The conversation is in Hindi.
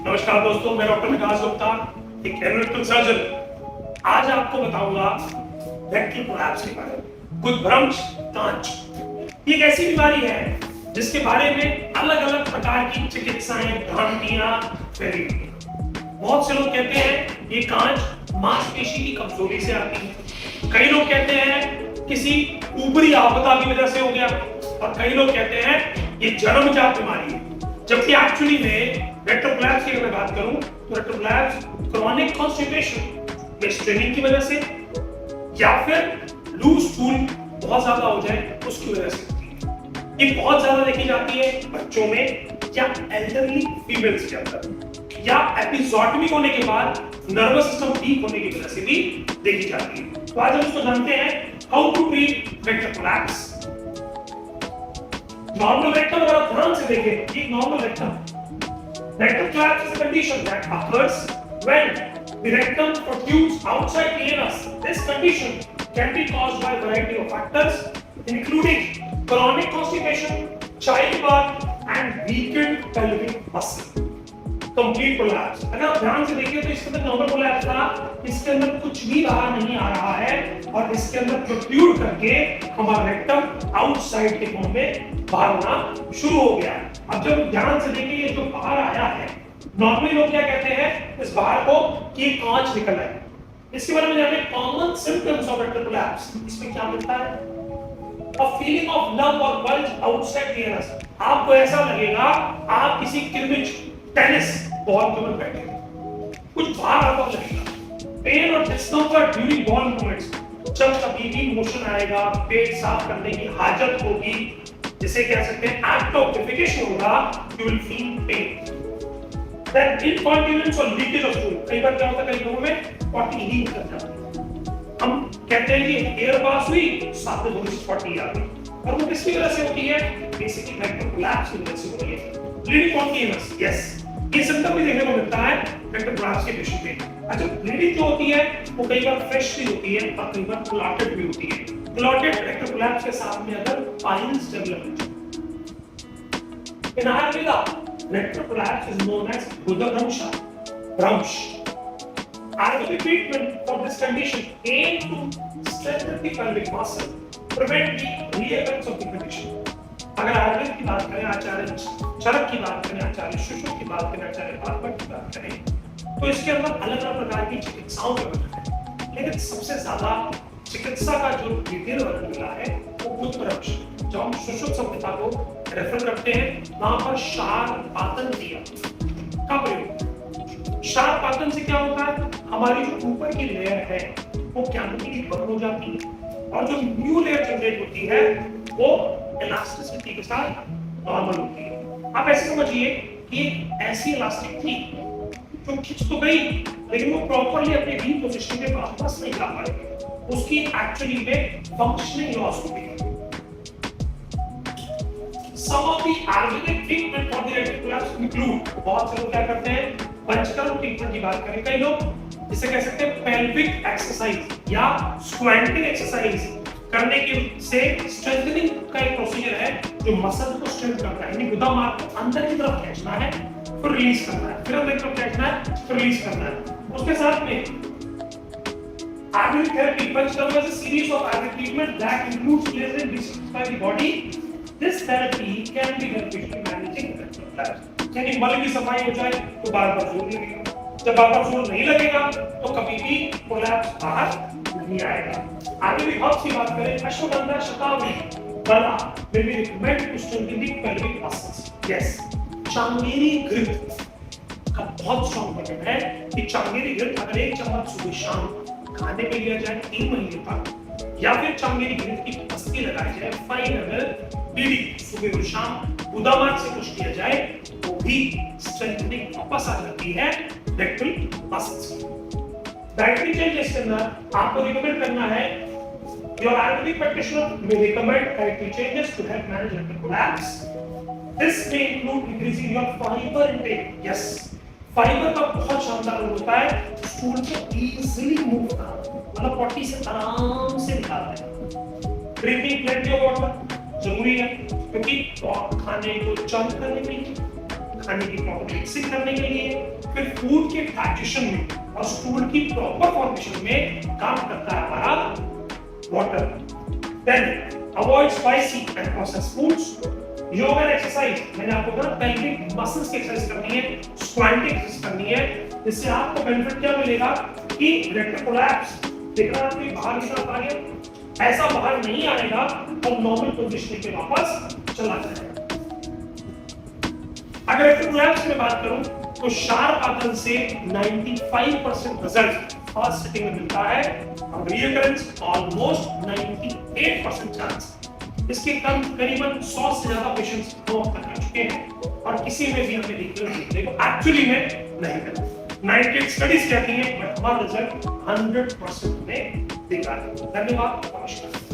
नमस्कार दोस्तों, मैं डॉक्टर विकास गुप्ता, एक एनालिटिकल सर्जन। आज आपको बताऊंगा रेक्टल प्रोलैप्स के बारे में। गुदभ्रंश कांच ये एक ऐसी बीमारी है जिसके बारे में अलग अलग प्रकार की चिकित्साएं, भ्रांतियां फैली हुई हैं। बहुत से लोग कहते हैं ये कांच मांसपेशी की कमजोरी से आती है, कई लोग कहते हैं किसी ऊपरी आपदा की वजह से हो गया, और कई लोग कहते हैं ये जन्मजात बीमारी है। जबकि एक्चुअली में रेक्टल प्रोलैप्स की अगर मैं बात करूं तो रेक्टल प्रोलैप्स क्रॉनिक कॉन्स्टिपेशन या स्ट्रेनिंग की वजह से या फिर लूज स्टूल बहुत ज्यादा हो जाए उसकी वजह से होती है। ये बहुत ज्यादा देखी जाती है बच्चों में या एल्डरली फीमेल्स के अंदर, या एपिजोटमी होने के बाद नर्वस सिस्टम वीक होने की वजह से भी देखी जाती है। तो आज हम इसको जानते हैं how to treat rectal prolapse. Normal rectum अगर आप ध्यान से देखें, ये normal rectum. Rectal collapse is a condition that occurs when the rectum protrudes outside the anus. This condition can be caused by a variety of factors, including chronic constipation, childbirth, and weakened pelvic muscle. Complete collapse. अगर आप ध्यान से देखिए तो इसके अंदर नॉर्मल कोलैप्स था, इसके अंदर कुछ भी बाहर नहीं आ रहा है और इसके अंदर प्रोट्रूड करके हमारा रेक्टम आउटसाइड के फॉर्म में बाहर होना शुरू हो गया। अब जब ध्यान से देखिए ये जो बाहर आया है, नॉर्मली लोग क्या कहते हैं इस बाहर को कि कांच निकल रहा है। इसके बारे में जाने common symptoms of rectal collapse. इसमें क्या मिलता है? A feeling of lump or bulge outside the anus. आपको ऐसा लगेगा आप किसी क्रिकेट टेनिस बॉल के ऊपर बैठे हो, कुछ बाहर आता लगेगा। पेन और डिस्कम्फर्ट ड्यूरिंग बॉल मूवमेंट्स। जब कभी भी मोशन आएगा, पेट साफ करने की हाजत होगी, जिसे कह सकते हैं एक्ट ऑफ डिफेकेशन होगा, you will feel pain. Then incontinence और लीकेज ऑफ स्टूल। कई बार क्या होता है, कई लोगों में पॉटी लीक कर जाती है। हम कहते हैं कि एयर पास हुई, साथ में थोड़ी सी पॉटी आ गई, और वो किसकी वजह से होती है? बेसिकली रेक्टल कोलैप्स की वजह से होती है। ब्लीडिंग कॉन्टिन्यूअस, यस, ये सिम्टम भी देखने को मिलता है रेक्टल कोलैप्स के पेशेंट में। अच्छा, ब्लीडिंग जो होती है वो कई बार फ्रेश भी होती है और कई बार क्लॉटेड भी होती है। क्लॉटेड रेक्टल कोलैप्स के साथ में अगर पाइल्स डेवलप हो। In Ayurveda, rectal collapse is known as Buddha-Bramsha. Ayurvedic treatment for this condition aims to strengthen the pelvic muscle, prevent the reoccurrence of the condition. अगर आयुर्वेद की बात करें, आचार्य चरक की बात करें, आचार्य सुश्रुत की बात करें, आचार्य भागवत की बात करें, तो इसके अंदर अलग अलग प्रकार की चिकित्साओं के वर्णन है। लेकिन सबसे ज्यादा चिकित्सा का जो डिटेल वर्णन मिला है वो बुद्धपरम्श। जब हम सुश्रुत संहिता को रेफर करते हैं वहां पर शार पातन क्रिया का प्रयोग। शार पातन से क्या होता है? हमारी जो ऊपर की लेयर है वो कैविटी बर्न हो जाती है और जो न्यू लेयर जनरेट होती है वो इलास्टिसिटी के साथ नॉर्मल होती है। आप ऐसे समझिए कि ऐसी इलास्टिक थी जो खिंच तो गई लेकिन वो प्रॉपर्ली अपने री पोजीशन पे वापस नहीं ला पाई, उसकी एक्चुअली में फंक्शनिंग लॉस हो गई। Some of the Ayurvedic treatment for the rectal collapse include, बहुत से लोग क्या करते हैं पंचकर्म ट्रीटमेंट की बात करें, कई लोग जिसे कह सकते हैं पेल्विक एक्सरसाइज या स्क्वैटिंग एक्सरसाइज करने की से स्ट्रेंथनिंग का एक प्रोसीजर है जो मसल को स्ट्रेंथ करता है। यानी गुदा मार्ग को अंदर की तरफ खींचना है, फिर रिलीज करना है, फिर अंदर की तरफ खींचना है, फिर रिलीज करना है। उसके साथ में Ayurvedic therapy, panchakarma is a series of Ayurvedic treatment that includes pleasant detoxify the body. This therapy can be beneficial in managing rectal collapse. यानी मल की सफाई हो जाए तो बार-बार जोर लगेगा, जब बार-बार जोर नहीं लगेगा तो कभी भी कोलैप्स बाहर नहीं आएगा। आगे भी बहुत सी बात करें, अश्वगंधा, शतावरी, बला, maybe recommend to strengthen the pelvic muscles. Yes, Changeri घृत का बहुत स्ट्रॉन्ग बटन है कि चांगेरी घृत अगर एक चम्मच सुबह शाम खाने में लिया जाए 3 महीने तक, या फिर चांगेरी घृत की पत्ती लगाई जाए 5 ml डेली सुबह और शाम गुदामार्ग से कुछ किया जाए तो भी स्ट्रेंथनिंग वापस आ जाती है रेक्टल मसल्स की। डाइटरी चेंजेस के अंदर आपको रिकमेंड करना है, your Ayurvedic practitioner may recommend dietary changes to help manage rectal collapse. This may include increasing your fiber intake. Yes, fibre का बहुत शानदार रोल होता है स्टूल को इजीली मूव करना, मतलब पॉटी से आराम से निकालना है। ड्रिंकिंग प्लेंटी ऑफ वाटर जरूरी है क्योंकि खाने को चर्न करने में, खाने की प्रॉपर मिक्सिंग करने के लिए, फिर फूड के डाइजेशन में और स्टूल की प्रॉपर फॉर्मेशन में काम करता है हमारा water. Then avoid spicy and processed foods. Yoga and exercise, मैंने आपको कहा पेल्विक मसल्स की एक्सरसाइज करनी है, स्क्वाटिंग एक्सरसाइज करनी है। इससे आपको बेनिफिट क्या मिलेगा कि रेक्टल कोलैप्स देखना आपके बाहर निकल आ गया, ऐसा बाहर नहीं आएगा और नॉर्मल पोजीशन पे वापस चला जाएगा। अगर रेक्टल कोलैप्स में बात करूं तो शार्प आंकल से 95% रिजल्ट फर्स्ट सिटिंग में मिलता है और रीअकरेंस ऑलमोस्ट 98% चांस। इसके करीबन 100 से ज्यादा पेशेंट्स हम अब तक कर चुके हैं और किसी में भी हमें देखने को एक्चुअली में नहीं मिला। 98 स्टडीज कहती हैं बट हमारा रिजल्ट 100% में दिखा है। धन्यवाद, नमस्कार।